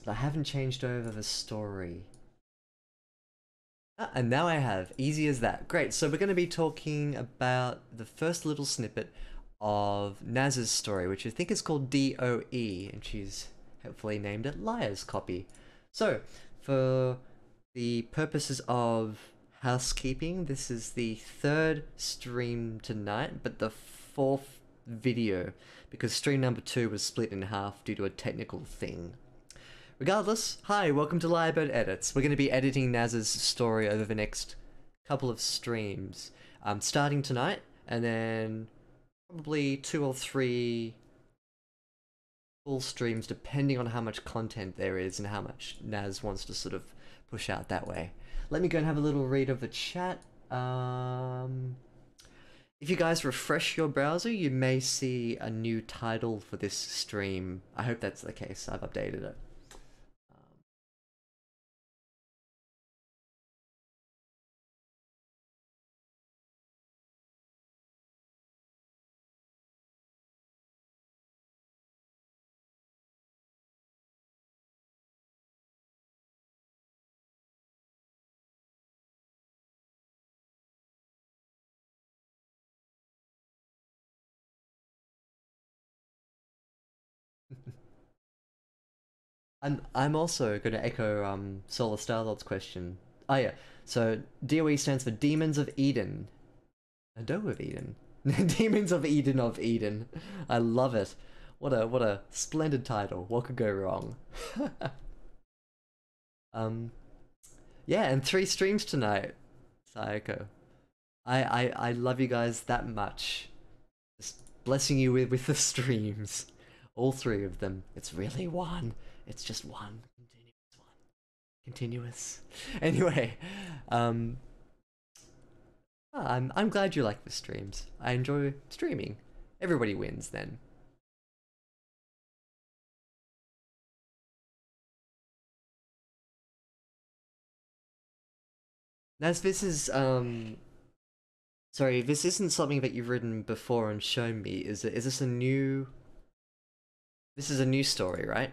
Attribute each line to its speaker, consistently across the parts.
Speaker 1: but I haven't changed over the story. And now I have. Easy as that. Great. So we're going to be talking about the first little snippet of Naz's story, which I think is called DOE, and she's hopefully named it Liar's Copy. So, for the purposes of housekeeping, this is the third stream tonight, but the fourth video, because stream number 2 was split in half due to a technical thing. Regardless, hi, welcome to Lyrebird Edits. We're going to be editing Naz's story over the next couple of streams. Starting tonight, and then probably 2 or 3 full streams, depending on how much content there is and how much Naz wants to sort of push out that way. Let me go and have a little read of the chat. If you guys refresh your browser, you may see a new title for this stream. I hope that's the case. I've updated it. I'm also going to echo Solar Starlord's question. Oh yeah, so DOE stands for Demons of Eden. A Doe of Eden. Demons of Eden of Eden. I love it. What a splendid title. What could go wrong? Yeah, and 3 streams tonight. Sayako. I love you guys that much. Just blessing you with the streams. All 3 of them. It's really one. It's just one. Continuous. Anyway, I'm glad you like the streams. I enjoy streaming. Everybody wins then. As this is sorry, this isn't something that you've written before and shown me, is it? Is this a new... This is a new story, right?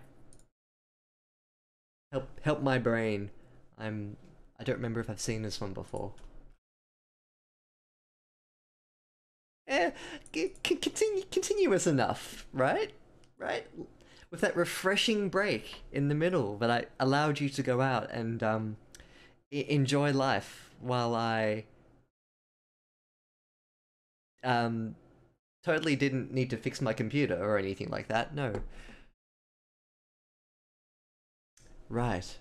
Speaker 1: Help my brain. I don't remember if I've seen this one before. Continuous enough, right? Right? With that refreshing break in the middle that I allowed you to go out and enjoy life while I totally didn't need to fix my computer or anything like that. No. Right.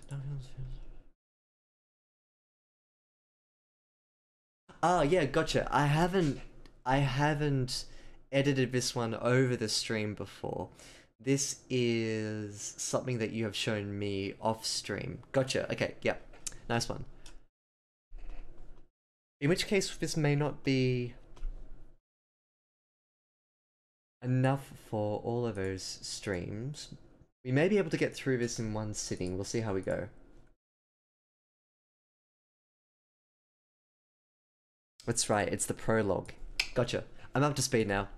Speaker 1: Ah, yeah, gotcha. I haven't edited this one over the stream before. This is something that you have shown me off stream. Gotcha. Okay, yep. Nice one. In which case, this may not be enough for all of those streams. We may be able to get through this in one sitting. We'll see how we go. That's right, it's the prologue. Gotcha. I'm up to speed now.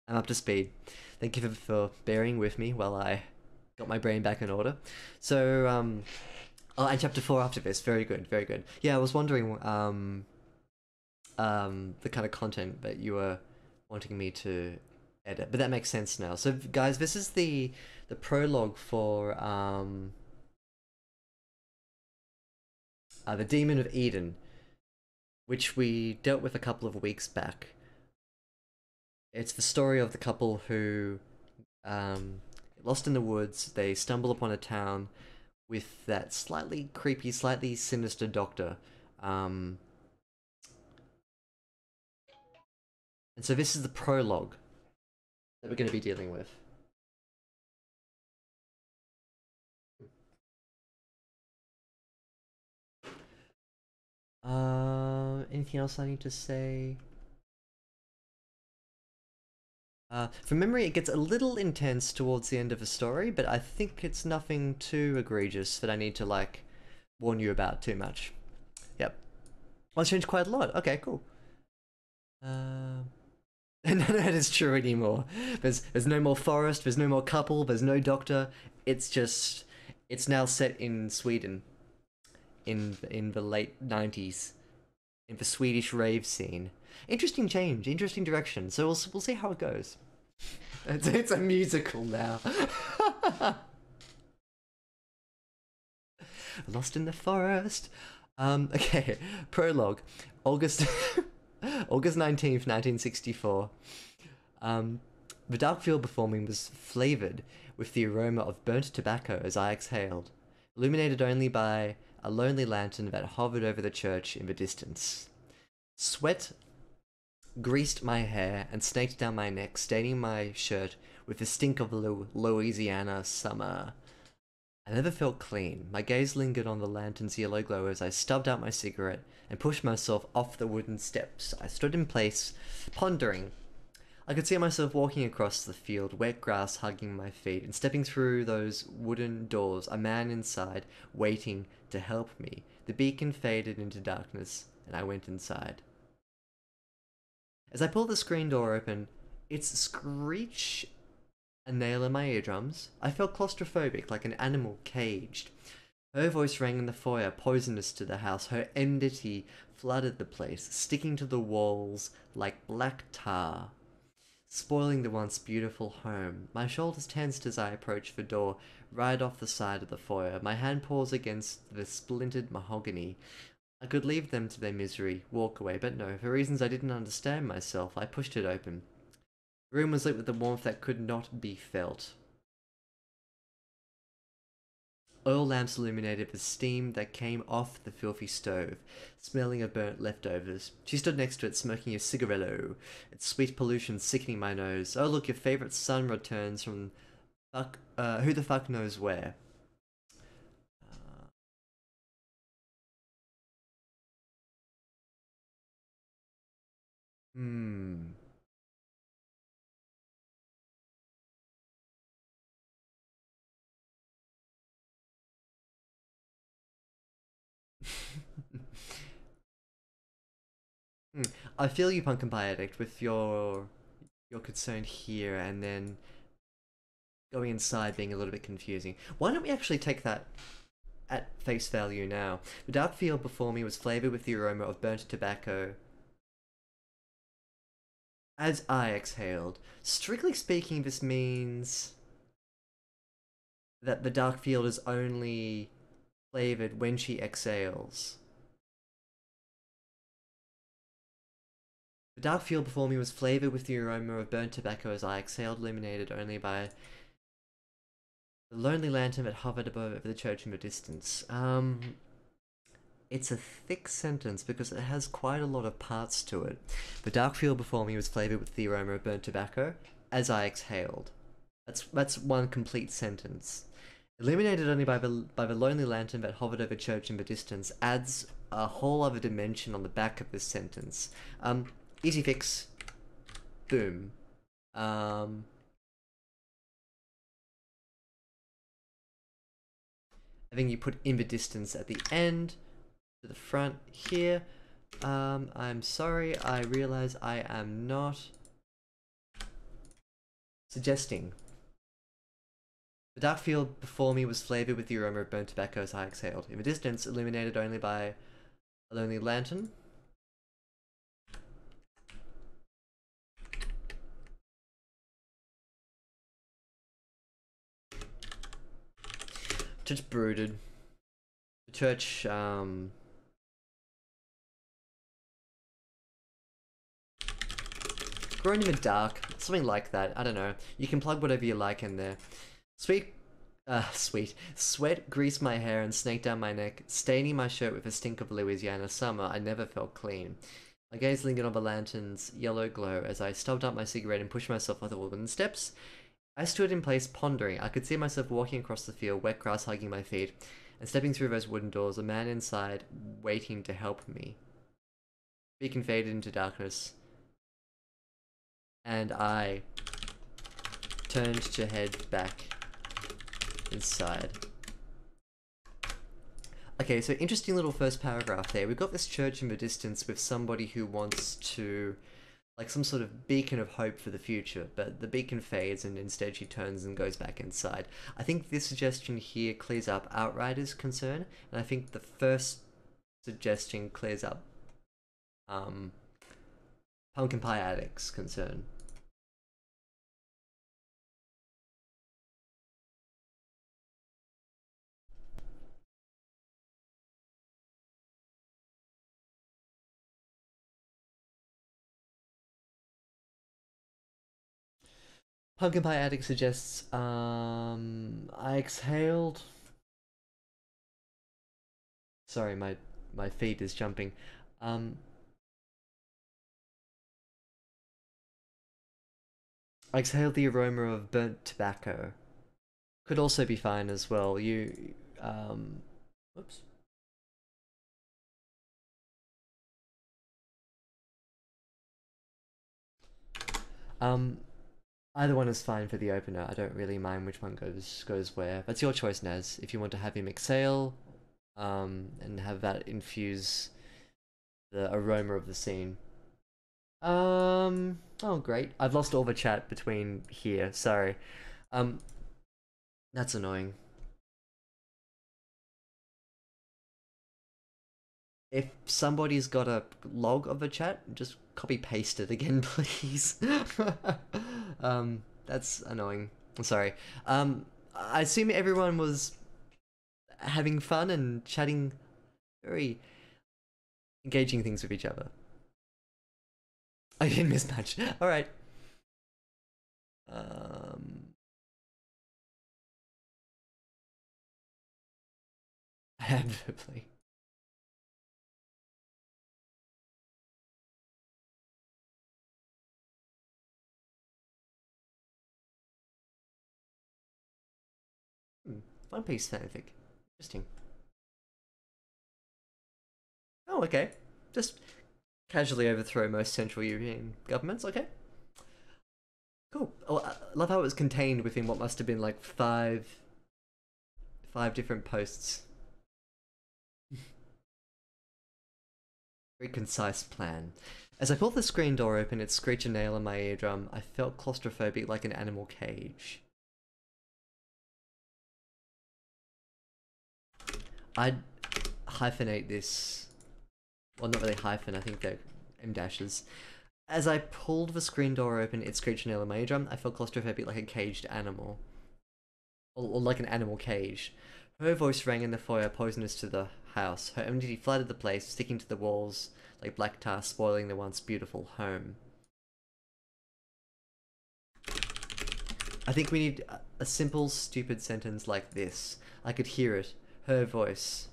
Speaker 1: I'm up to speed. Thank you for bearing with me while I got my brain back in order. So, oh, and chapter 4 after this. Very good, very good. Yeah, I was wondering, the kind of content that you were wanting me to edit, but that makes sense now. So, guys, this is the prologue for, the Demon of Eden, which we dealt with a couple of weeks back. It's the story of the couple who lost in the woods. They stumble upon a town with that slightly creepy, slightly sinister doctor. And so this is the prologue that we're going to be dealing with. Anything else I need to say? From memory, it gets a little intense towards the end of the story, but I think it's nothing too egregious that I need to, like, warn you about too much. Yep. Well, it's changed quite a lot. Okay, cool. None of that is true anymore. There's no more forest, there's no more couple, there's no doctor. It's just It's now set in Sweden in the late 90s in the Swedish rave scene. Interesting change, interesting direction. So we'll see how it goes. It's a musical now. Lost in the forest. Okay, prologue. August August 19th, 1964. The dark field before me was flavoured with the aroma of burnt tobacco as I exhaled, illuminated only by a lonely lantern that hovered over the church in the distance. Sweat greased my hair and snaked down my neck, staining my shirt with the stink of Louisiana summer. I never felt clean. My gaze lingered on the lantern's yellow glow as I stubbed out my cigarette and pushed myself off the wooden steps. I stood in place, pondering. I could see myself walking across the field, wet grass hugging my feet, and stepping through those wooden doors, a man inside, waiting to help me. The beacon faded into darkness, and I went inside. As I pulled the screen door open, its screech a nail in my eardrums. I felt claustrophobic, like an animal caged. Her voice rang in the foyer, poisonous to the house. Her enmity flooded the place, sticking to the walls like black tar, spoiling the once beautiful home. My shoulders tensed as I approached the door, right off the side of the foyer. My hand paused against the splintered mahogany. I could leave them to their misery, walk away, but no, for reasons I didn't understand myself, I pushed it open. The room was lit with a warmth that could not be felt. Oil lamps illuminated the steam that came off the filthy stove, smelling of burnt leftovers. She stood next to it, smoking a cigarillo, its sweet pollution sickening my nose. Oh look, your favorite son returns from who the fuck knows where. Hmm. I feel you, Pumpkin Pie Addict, with your concern here, and then going inside being a little bit confusing. Why don't we actually take that at face value now? The dark field before me was flavoured with the aroma of burnt tobacco as I exhaled. Strictly speaking, this means that the dark field is only flavoured when she exhales. The dark field before me was flavoured with the aroma of burnt tobacco as I exhaled, illuminated only by the lonely lantern that hovered above the church in the distance. It's a thick sentence because it has quite a lot of parts to it. The dark field before me was flavoured with the aroma of burnt tobacco as I exhaled. That's one complete sentence. Illuminated only by the lonely lantern that hovered over church in the distance adds a whole other dimension on the back of this sentence. Easy fix. Boom. I think you put in the distance at the end, to the front here. I'm sorry, I realize I am not suggesting. The dark field before me was flavoured with the aroma of burnt tobacco as I exhaled. In the distance, illuminated only by a lonely lantern. Just brooded. The church, grown in the dark, something like that, I don't know. You can plug whatever you like in there. Sweet, sweat greased my hair and snaked down my neck, staining my shirt with a stink of Louisiana summer. I never felt clean. My gaze lingered on the lantern's yellow glow as I stubbed up my cigarette and pushed myself off the wooden steps. I stood in place pondering. I could see myself walking across the field, wet grass hugging my feet, and stepping through those wooden doors, a man inside waiting to help me. The beacon faded into darkness, and I turned to head back inside. Okay, so interesting little first paragraph there. We've got this church in the distance with somebody who wants to like some sort of beacon of hope for the future, but the beacon fades and instead she turns and goes back inside. I think this suggestion here clears up Outrider's concern, and I think the first suggestion clears up Pumpkin Pie Addict's concern. Pumpkin Pie Addict suggests, I exhaled. Sorry, my feed is jumping. I exhaled the aroma of burnt tobacco. Could also be fine as well. Whoops. Either one is fine for the opener. I don't really mind which one goes where. But it's your choice, Naz. If you want to have him exhale, and have that infuse the aroma of the scene. Oh great. I've lost all the chat between here. Sorry. That's annoying. If somebody's got a log of a chat, just copy paste it again, please. That's annoying. I'm sorry. I assume everyone was having fun and chatting very engaging things with each other. I didn't mismatch. All right. Adverbally. One Piece fanfic. Interesting. Oh, okay. Just casually overthrow most Central European governments. Okay. Cool. Oh, I love how it was contained within what must have been like five different posts. Very concise plan. As I pulled the screen door open, it screeched a nail in my eardrum. I felt claustrophobic like an animal cage. I'd hyphenate this. Well, not really hyphen, I think they're M dashes. As I pulled the screen door open, it screeched a nail in my eardrum. I felt claustrophobic like a caged animal. Or like an animal cage. Her voice rang in the foyer, poisonous to the house. Her enmity flooded the place, sticking to the walls like black tar, spoiling the once beautiful home. I think we need a simple, stupid sentence like this. I could hear it. Her voice.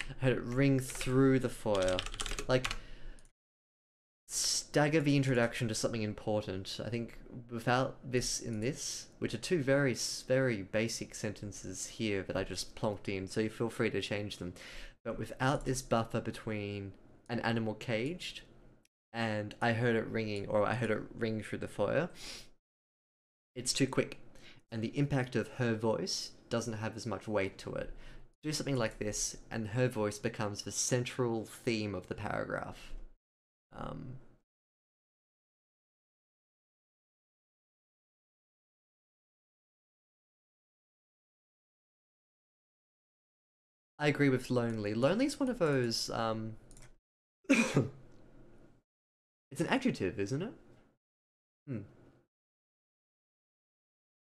Speaker 1: I heard it ring through the foyer. Like, stagger the introduction to something important. I think without this in this, which are two very, very basic sentences here that I just plonked in, so you feel free to change them. But without this buffer between an animal caged and I heard it ringing, or I heard it ring through the foyer, it's too quick. And the impact of her voice doesn't have as much weight to it. Do something like this, and her voice becomes the central theme of the paragraph. I agree with lonely. Lonely is one of those, it's an adjective, isn't it? Hmm.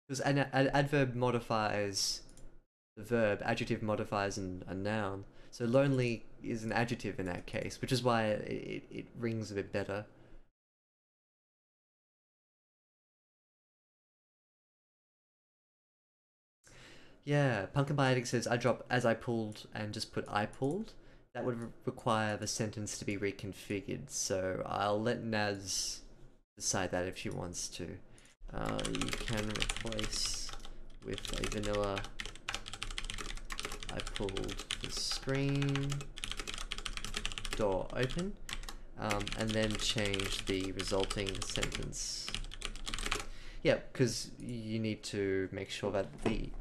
Speaker 1: Because an adverb modifies the verb, adjective modifies a noun. So lonely is an adjective in that case, which is why it rings a bit better. Yeah, Pumpkin Biotic says, I drop as I pulled and just put I pulled. That would require the sentence to be reconfigured, so I'll let Naz decide that if she wants to. You can replace with a vanilla I pulled the screen door open, and then change the resulting sentence. Yeah, because you need to make sure that the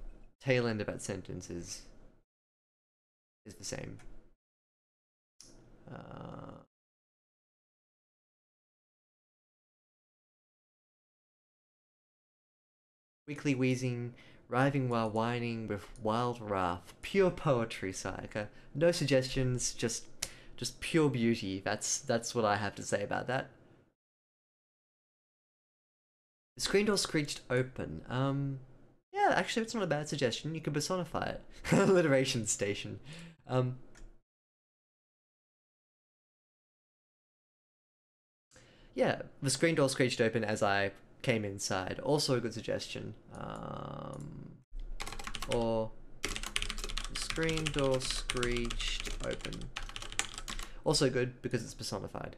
Speaker 1: tail end of that sentence is is the same. Weakly wheezing, writhing while whining with wild wrath. Pure poetry, Sayaka. No suggestions, just pure beauty. That's what I have to say about that. The screen door screeched open. Yeah, actually, it's not a bad suggestion. You could personify it. Alliteration station. Um, yeah, the screen door screeched open as I came inside. Also a good suggestion. Or the screen door screeched open. Also good because it's personified.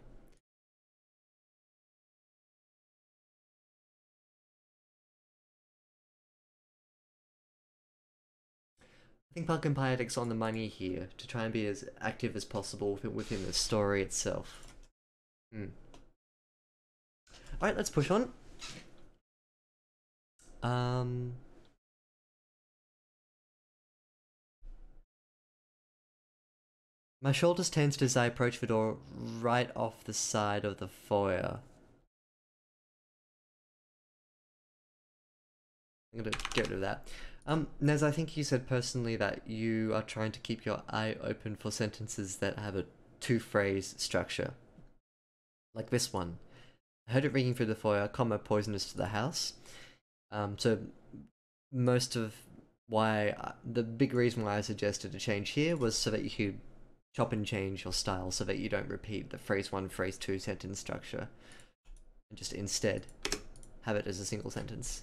Speaker 1: I think Pumpkin Piatic's on the money here to try and be as active as possible within the story itself. Alright, let's push on. My shoulders tensed as I approached the door right off the side of the foyer. I'm gonna get rid of that. Nez, I think you said personally that you are trying to keep your eye open for sentences that have a two-phrase structure. Like this one. I heard it ringing through the foyer, comma, poisonous to the house. So most of the big reason why I suggested a change here was so that you could chop and change your style so that you don't repeat the phrase one, phrase two sentence structure. And just instead have it as a single sentence.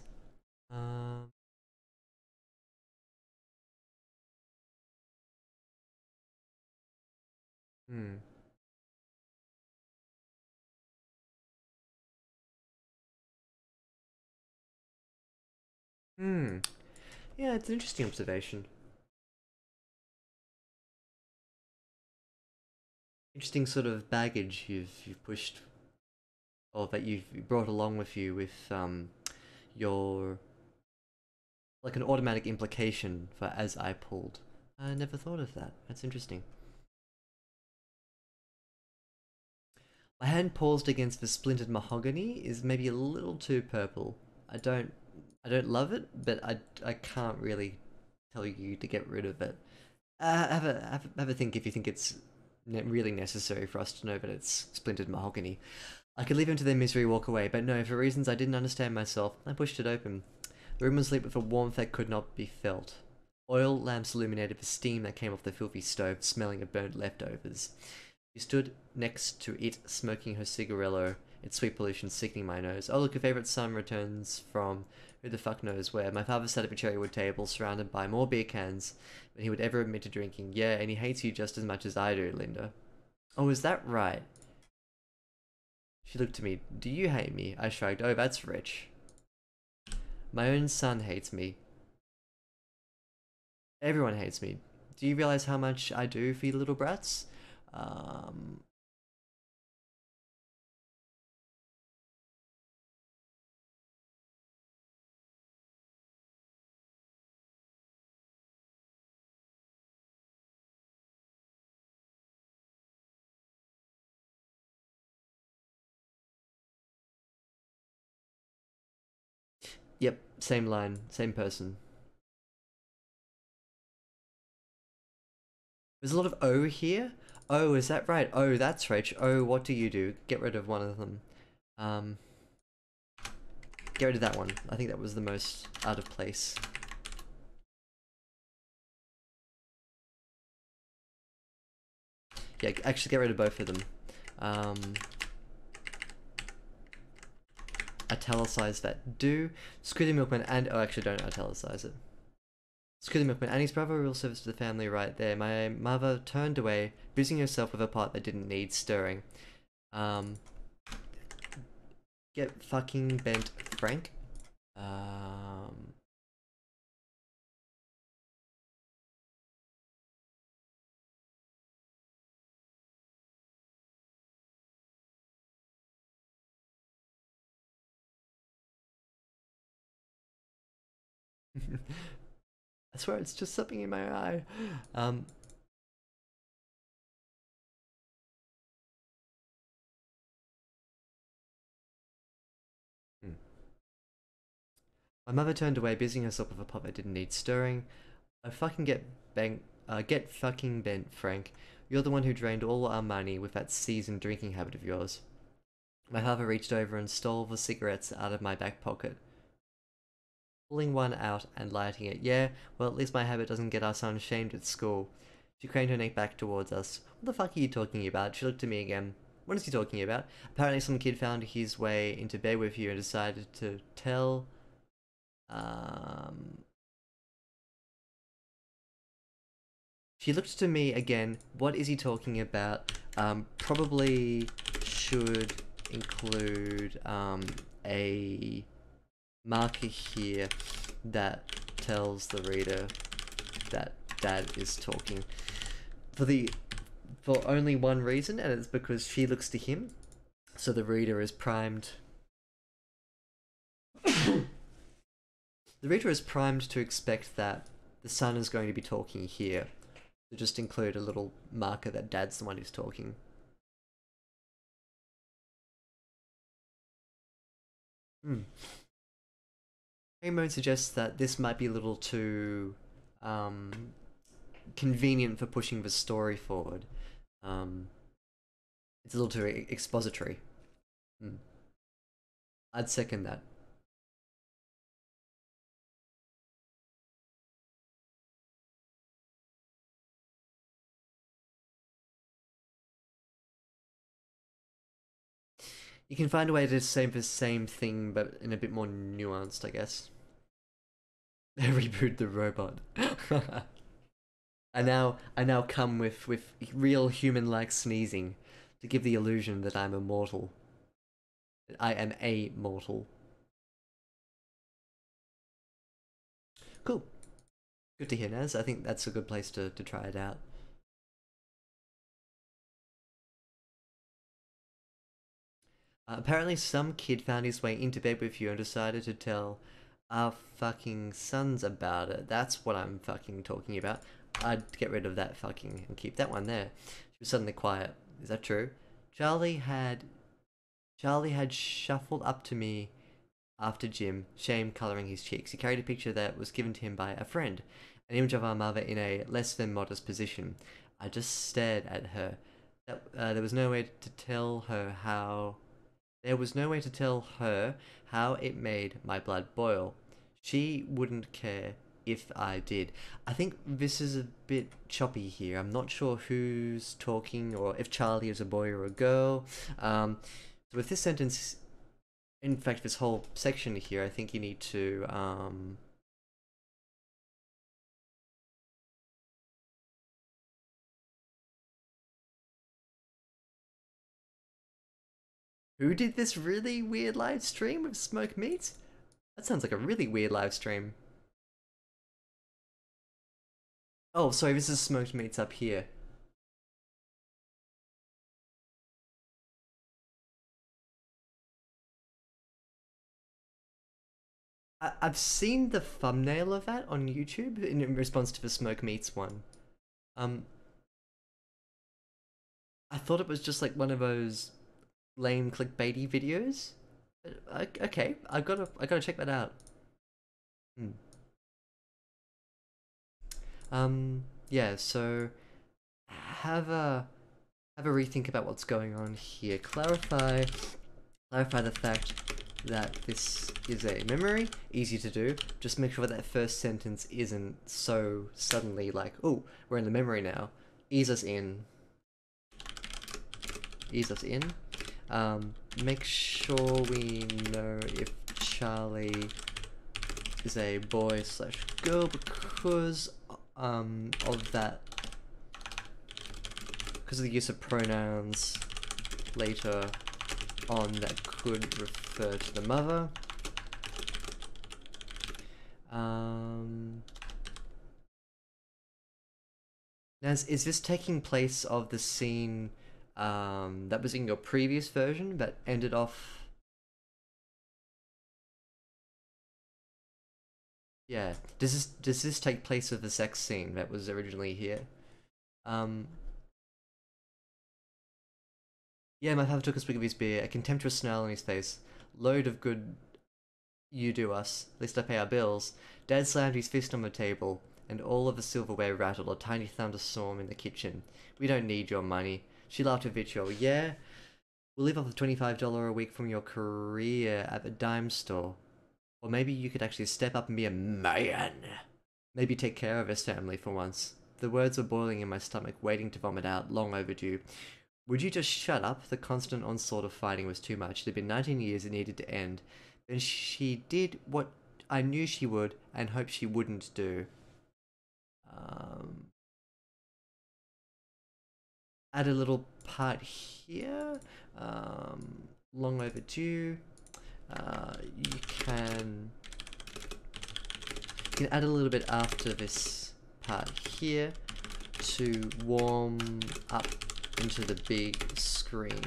Speaker 1: Hmm. Hmm. Yeah, it's an interesting observation. Interesting sort of baggage you've pushed, or that you've brought along with you with your like an automatic implication for as I pulled. I never thought of that. That's interesting. My hand paused against the splintered mahogany is maybe a little too purple. I don't I don't love it, but I can't really tell you to get rid of it. Have a think if you think it's really necessary for us to know that it's splintered mahogany. I could leave him to their misery, walk away, but no, for reasons I didn't understand myself, I pushed it open. The room was lit with a warmth that could not be felt. Oil lamps illuminated the steam that came off the filthy stove, smelling of burnt leftovers. She stood next to it, smoking her cigarillo, its sweet pollution sickening my nose. Oh look, a favourite son returns from who the fuck knows where. My father sat at a cherrywood table, surrounded by more beer cans than he would ever admit to drinking. Yeah, and he hates you just as much as I do, Linda. Oh, is that right? She looked at me. Do you hate me? I shrugged. Oh, that's rich. My own son hates me. Everyone hates me. Do you realize how much I do for you little brats? Um... Yep, same line, same person. There's a lot of O here. Oh, is that right? Oh, that's right. Oh, what do you do? Get rid of one of them. Um, get rid of that one. I think that was the most out of place. Yeah, actually get rid of both of them. Um, italicize that do. Screw the milkman and... Oh, actually don't italicize it. Screw the milkman and his brother, real service to the family right there. My mother turned away, busying herself with a pot that didn't need stirring. Um, get fucking bent, Frank. Um... I swear it's just something in my eye. My mother turned away, busying herself with a pot that didn't need stirring. I fucking get fucking bent, Frank. You're the one who drained all our money with that seasoned drinking habit of yours. My father reached over and stole the cigarettes out of my back pocket, pulling one out and lighting it. Yeah, well, at least my habit doesn't get our son shamed at school. She craned her neck back towards us. What the fuck are you talking about? She looked at me again. What is he talking about? Apparently some kid found his way into bed with you and decided to tell... She looked to me again. What is he talking about? Probably should include a marker here that tells the reader that Dad is talking. For only one reason, and it's because she looks to him, so the reader is primed. The reader is primed to expect that the son is going to be talking here. So just include a little marker that Dad's the one who's talking. Rainbow suggests that this might be a little too convenient for pushing the story forward. It's a little too expository. I'd second that. You can find a way to say the same thing, but in a bit more nuanced, I guess. Reboot the robot. I now come with real human-like sneezing to give the illusion that I'm immortal. That I am a mortal. Cool. Good to hear, Naz. I think that's a good place to try it out. Apparently some kid found his way into bed with you and decided to tell our fucking sons about it. That's what I'm fucking talking about. I'd get rid of that fucking and keep that one there. She was suddenly quiet. Is that true? Charlie had shuffled up to me after gym, shame colouring his cheeks. He carried a picture that was given to him by a friend, an image of our mother in a less than modest position. I just stared at her. There was no way to tell her how it made my blood boil. She wouldn't care if I did. I think this is a bit choppy here. I'm not sure who's talking or if Charlie is a boy or a girl. So with this sentence, in fact, this whole section here, I think you need to who did this really weird live stream with Smoke Meats? That sounds like a really weird live stream. Oh, sorry, this is Smoked Meats up here. I've seen the thumbnail of that on YouTube in response to the Smoke Meats one. Um, I thought it was just like one of those lame clickbaity videos. Okay, I gotta check that out. Hmm. Yeah. So have a rethink about what's going on here. Clarify the fact that this is a memory. Easy to do. Just make sure that first sentence isn't so suddenly like, oh, we're in the memory now. Ease us in. Ease us in. Make sure we know if Charlie is a boy slash girl because of that, because of the use of pronouns later on that could refer to the mother. Naz, is this taking place of the scene that was in your previous version that ended off? Yeah. Does this take place of the sex scene that was originally here? Um. Yeah, my father took a swig of his beer, a contemptuous snarl on his face. Load of good You do us. At least I pay our bills. Dad slammed his fist on the table, and all of the silverware rattled, a tiny thunderstorm in the kitchen. We don't need your money. She laughed with vitriol. Yeah? We'll live off the $25 a week from your career at the dime store. Or maybe you could actually step up and be a man. Maybe take care of his family for once. The words were boiling in my stomach, waiting to vomit out, long overdue. Would you just shut up? The constant onslaught of fighting was too much. It had been 19 years, it needed to end. Then she did what I knew she would and hoped she wouldn't do. Um, Add a little part here. Long overdue. You can add a little bit after this part here to warm up into the big scream.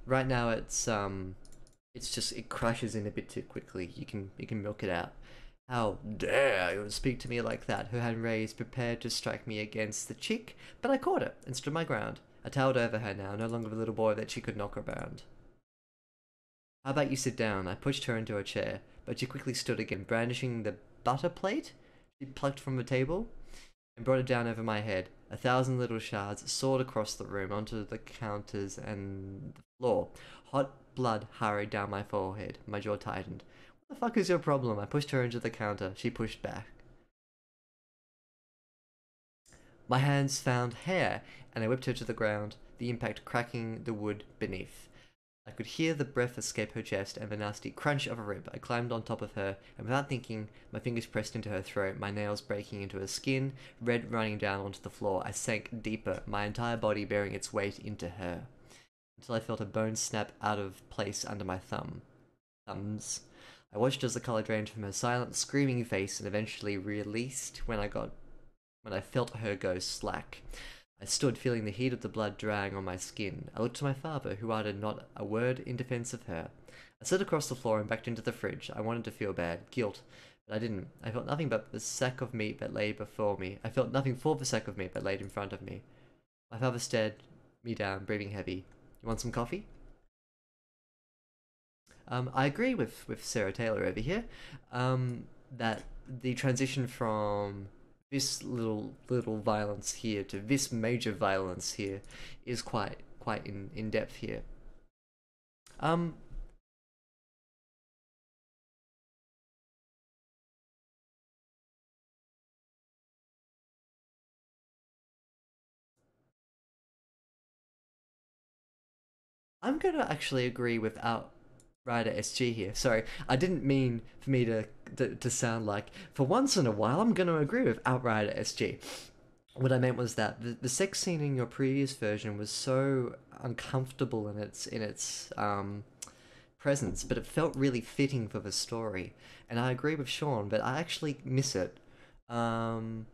Speaker 1: Right now it's just it crashes in a bit too quickly. You can milk it out. How dare you speak to me like that? Her hand raised, prepared to strike me against the cheek, but I caught it and stood my ground. I towered over her now, no longer the little boy that she could knock around. How about you sit down? I pushed her into a chair, but she quickly stood again, brandishing the butter plate she plucked from the table and brought it down over my head. 1,000 little shards soared across the room onto the counters and the floor. Hot blood hurried down my forehead. My jaw tightened. What the fuck is your problem? I pushed her into the counter. She pushed back. My hands found hair, and I whipped her to the ground, the impact cracking the wood beneath. I could hear the breath escape her chest and the nasty crunch of a rib. I climbed on top of her, and without thinking, my fingers pressed into her throat, my nails breaking into her skin, red running down onto the floor. I sank deeper, my entire body bearing its weight into her, until I felt a bone snap out of place under my thumbs. I watched as the color drained from her silent, screaming face and eventually released when I felt her go slack. I stood, feeling the heat of the blood drying on my skin. I looked to my father, who uttered not a word in defense of her. I slid across the floor and backed into the fridge. I wanted to feel bad, guilt, but I didn't. I felt nothing but the sack of meat that lay before me. I felt nothing for the sack of meat that laid in front of me. My father stared me down, breathing heavy. You want some coffee? I agree with Sarah Taylor over here, that the transition from this little violence here to this major violence here is quite in depth here. Um, I'm gonna actually agree with Outrider SG here. Sorry, I didn't mean for me to sound like, for once in a while I'm gonna agree with Outrider SG. What I meant was that the sex scene in your previous version was so uncomfortable in its presence, but it felt really fitting for the story. And I agree with Sean, but I actually miss it. Um,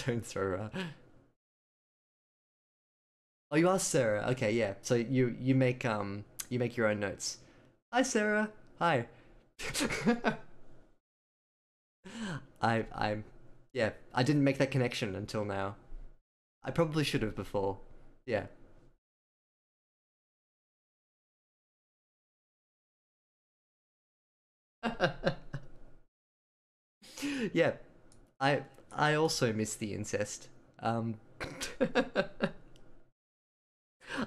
Speaker 1: don't throw her. Oh, you asked Sarah. Okay, yeah. So you make your own notes. Hi, Sarah. Hi. I'm yeah. I didn't make that connection until now. I probably should have before. Yeah. Yeah. I I also miss the incest. Um, I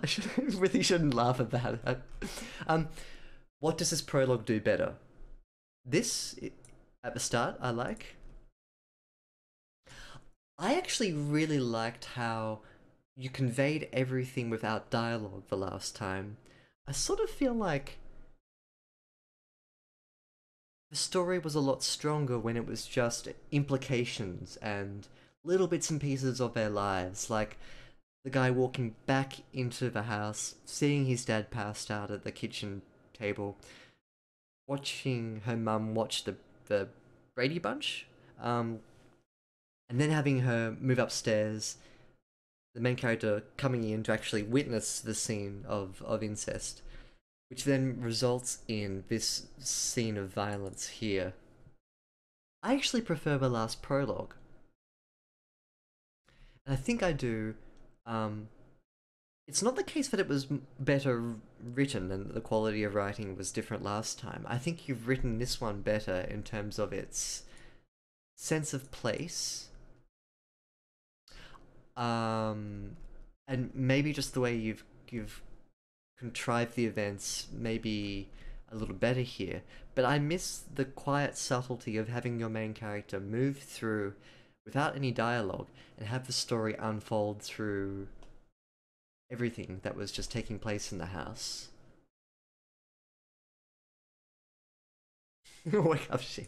Speaker 1: should really shouldn't laugh at that. Um, what does this prologue do better? This at the start, I like. I actually really liked how you conveyed everything without dialogue the last time. I sort of feel like the story was a lot stronger when it was just implications and little bits and pieces of their lives, like the guy walking back into the house, seeing his dad passed out at the kitchen table, watching her mum watch the Brady Bunch, um, and then having her move upstairs, the main character coming in to actually witness the scene of incest, which then results in this scene of violence here. I actually prefer the last prologue. And I think I do. Um, it's not the case that it was better written and the quality of writing was different last time. I think you've written this one better in terms of its sense of place, um, and maybe just the way you've contrived the events maybe a little better here. But I miss the quiet subtlety of having your main character move through without any dialogue and have the story unfold through everything that was just taking place in the house. Wake up, shit.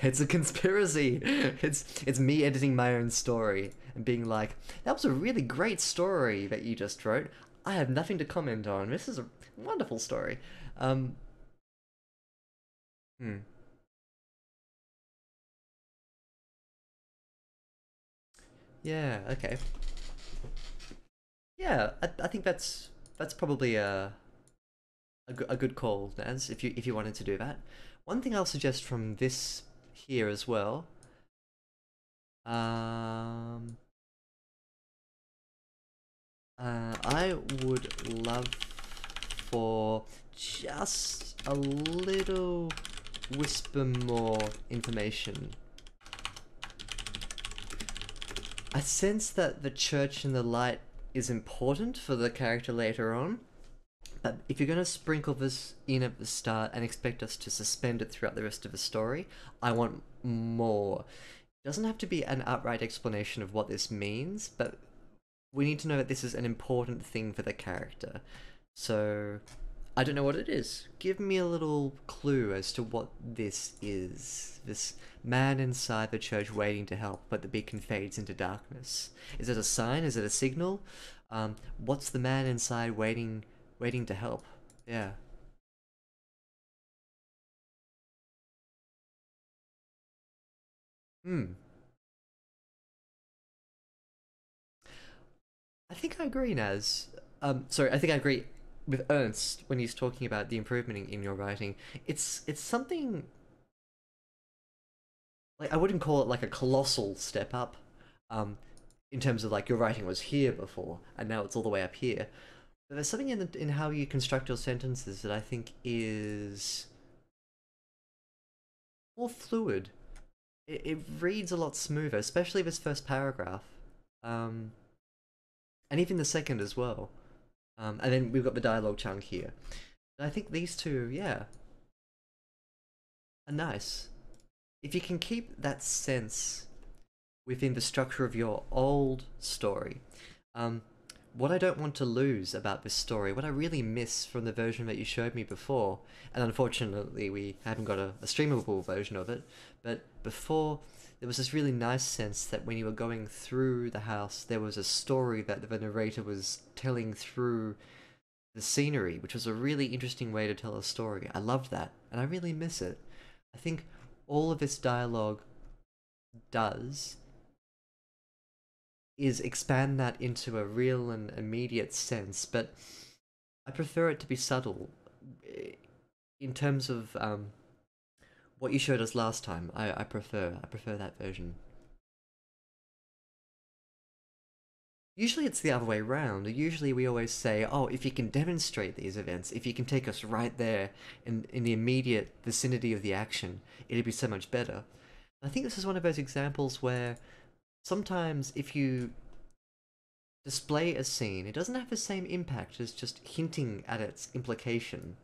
Speaker 1: It's a conspiracy. It's me editing my own story and being like, that was a really great story that you just wrote. I have nothing to comment on. This is a wonderful story. Um, hmm. Yeah, okay. Yeah, I think that's probably a good call, Naz, if you wanted to do that. One thing I'll suggest from this here as well, um, I would love for just a little whisper more information. I sense that the church and the light is important for the character later on, but if you're going to sprinkle this in at the start and expect us to suspend it throughout the rest of the story, I want more. It doesn't have to be an outright explanation of what this means, but we need to know that this is an important thing for the character. So, I don't know what it is. Give me a little clue as to what this is. This man inside the church waiting to help, but the beacon fades into darkness. Is it a sign? Is it a signal? What's the man inside waiting to help? Yeah. Hmm. I think I agree, Naz. Sorry, I think I agree with Ernst when he's talking about the improvement in your writing. It's something like I wouldn't call it like a colossal step up, um, in terms of like your writing was here before and now it's all the way up here. But there's something in how you construct your sentences that I think is more fluid. It reads a lot smoother, especially this first paragraph, um, and even the second as well. And then we've got the dialogue chunk here. And I think these two, yeah, are nice. If you can keep that sense within the structure of your old story. Um, what I don't want to lose about this story, what I really miss from the version that you showed me before, and unfortunately we haven't got a streamable version of it, but before there was this really nice sense that when you were going through the house, there was a story that the narrator was telling through the scenery, which was a really interesting way to tell a story. I loved that, and I really miss it. I think all of this dialogue does is expand that into a real and immediate sense, but I prefer it to be subtle. In terms of what you showed us last time, I prefer that version. Usually it's the other way round. Usually we always say, oh, if you can demonstrate these events, if you can take us right there in the immediate vicinity of the action, it'd be so much better. I think this is one of those examples where sometimes if you display a scene, it doesn't have the same impact as just hinting at its implication.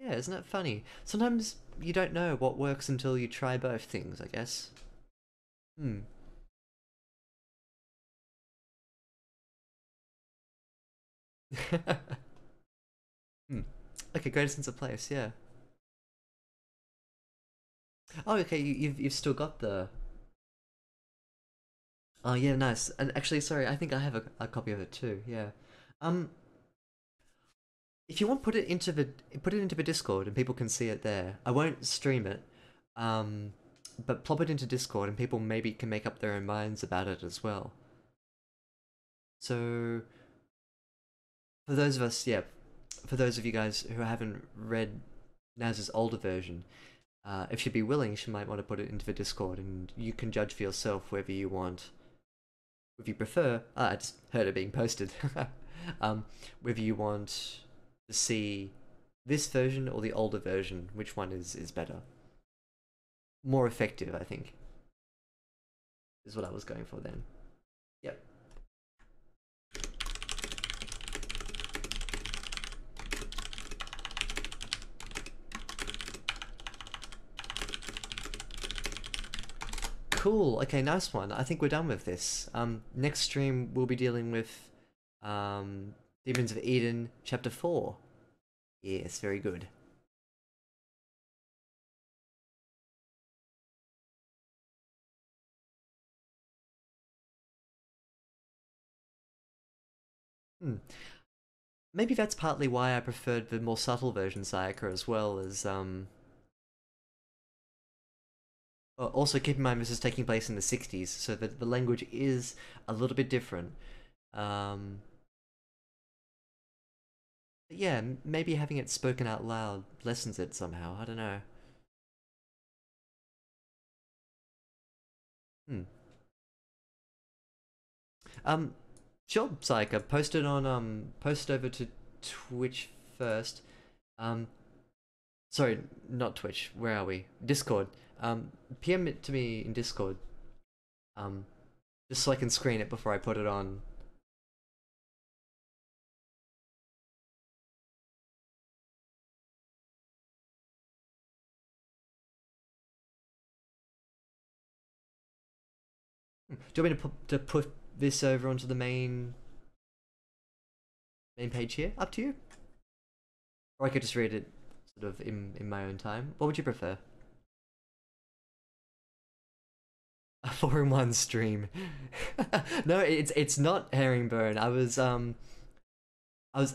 Speaker 1: Yeah, isn't that funny? Sometimes you don't know what works until you try both things, I guess. Hmm. Hmm. Okay, greater sense of place, yeah. Oh, okay, you've still got the. Oh yeah, nice. And actually, sorry, I think I have a copy of it too. Yeah. Um, if you want, put it into the Discord and people can see it there. I won't stream it. Um, but plop it into Discord and people maybe can make up their own minds about it as well. So for those of us, yeah, for those of you guys who haven't read Naz's older version, if she'd be willing, she might want to put it into the Discord, and you can judge for yourself whether you want If you prefer, I just heard it being posted. Whether you want to see this version or the older version, which one is better? More effective, I think, is what I was going for then. Yep. Cool. Okay, nice one. I think we're done with this. Next stream we'll be dealing with Demons of Eden, Chapter 4. Yes, very good. Hmm. Maybe that's partly why I preferred the more subtle version Sayaka as well as also keep in mind this is taking place in the 60s, so that the language is a little bit different. Um, but yeah, maybe having it spoken out loud lessens it somehow. I don't know. Hmm. Um, sure, Psycho. Post it on post over to Twitch first. Um, sorry, not Twitch. Where are we? Discord. PM it to me in Discord. Um, just so I can screen it before I put it on. Do you want me to put this over onto the main page here? Up to you. Or I could just read it sort of in my own time. What would you prefer? A 4-in-1 stream. No, it's not Herringbone. I was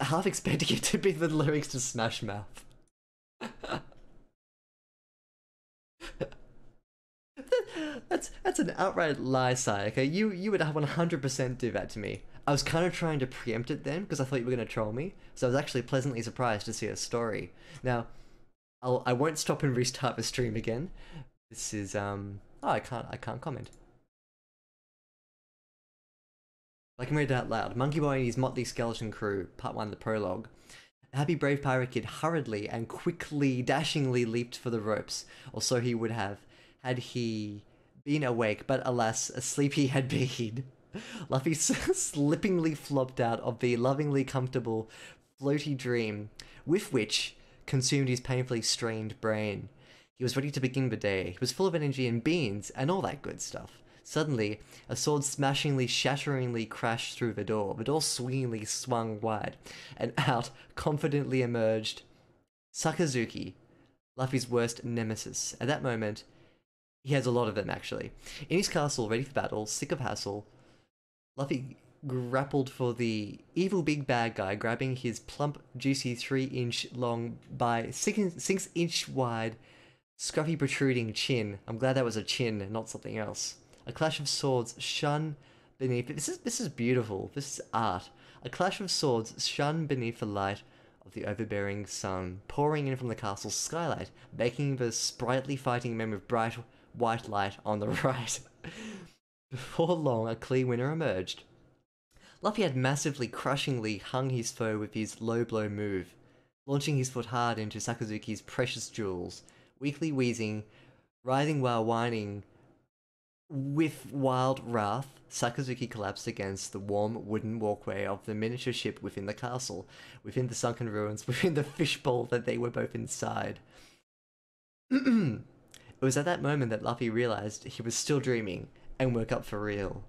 Speaker 1: half expecting it to be the lyrics to Smash Mouth. That's an outright lie, Sai. Okay, you would 100% do that to me. I was kind of trying to preempt it then because I thought you were gonna troll me. So I was actually pleasantly surprised to see a story. Now, I won't stop and restart the stream again. This is oh, I can't comment. I can read it out loud. Monkey Boy and his motley skeleton crew, part 1, the prologue. A happy brave pirate kid hurriedly and quickly, dashingly leaped for the ropes, or so he would have, had he been awake, but alas, asleep he had been. Luffy slippingly flopped out of the lovingly comfortable, floaty dream, with which consumed his painfully strained brain. He was ready to begin the day. He was full of energy and beans and all that good stuff. Suddenly, a sword smashingly, shatteringly crashed through the door swingingly swung wide, and out confidently emerged Sakazuki, Luffy's worst nemesis. At that moment, he has a lot of them actually. In his castle, ready for battle, sick of hassle, Luffy grappled for the evil big bad guy, grabbing his plump, juicy 3-inch long by 6-inch wide, scruffy protruding chin. I'm glad that was a chin and not something else. A clash of swords shone beneath it. This is beautiful. This is art. A clash of swords shone beneath the light of the overbearing sun, pouring in from the castle's skylight, making the sprightly fighting men with bright white light on the right. Before long, a clear winner emerged. Luffy had massively, crushingly hung his foe with his low blow move, launching his foot hard into Sakazuki's precious jewels. Weakly wheezing, writhing while whining, with wild wrath, Sakazuki collapsed against the warm wooden walkway of the miniature ship within the castle, within the sunken ruins, within the fishbowl that they were both inside. It was at that moment that Luffy realized he was still dreaming and woke up for real.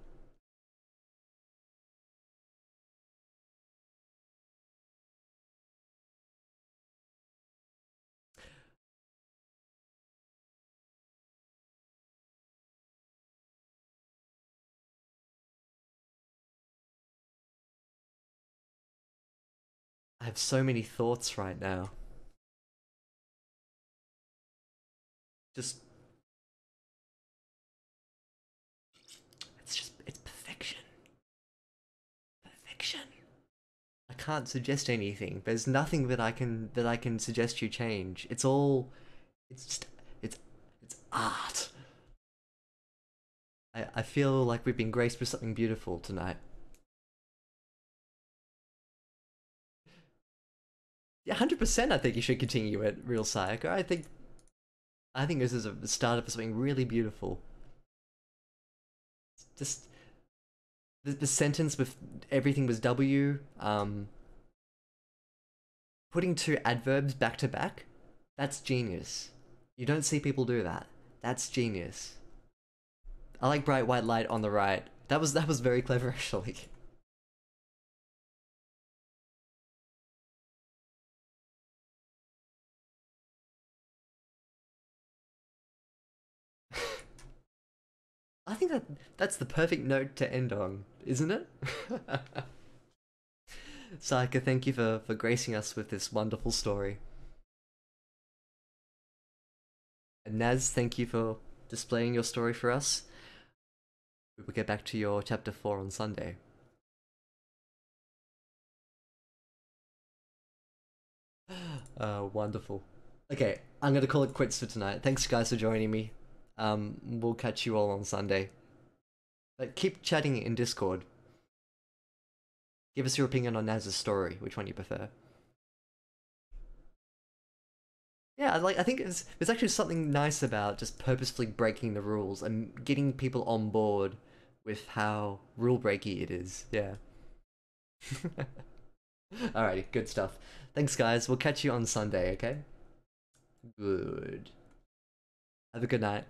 Speaker 1: I have so many thoughts right now. Just it's perfection. Perfection. I can't suggest anything. There's nothing that I can suggest you change. It's all it's just it's art. I feel like we've been graced with something beautiful tonight. Yeah, 100%. I think you should continue at Real Psych. I think this is a start of something really beautiful. Just the sentence with everything was W. Putting two adverbs back to back. That's genius. You don't see people do that. That's genius. I like bright white light on the right. That was very clever actually. I think that's the perfect note to end on, isn't it? Saika, thank you for gracing us with this wonderful story. And Naz, thank you for displaying your story for us. We will get back to your chapter 4 on Sunday. Wonderful. Okay, I'm gonna call it quits for tonight. Thanks guys for joining me. We'll catch you all on Sunday. But keep chatting in Discord. Give us your opinion on Naz's story. Which one you prefer? Yeah, I think there's actually something nice about just purposefully breaking the rules and getting people on board with how rule breaky it is. Yeah. Alrighty, good stuff. Thanks, guys. We'll catch you on Sunday, okay? Good. Have a good night.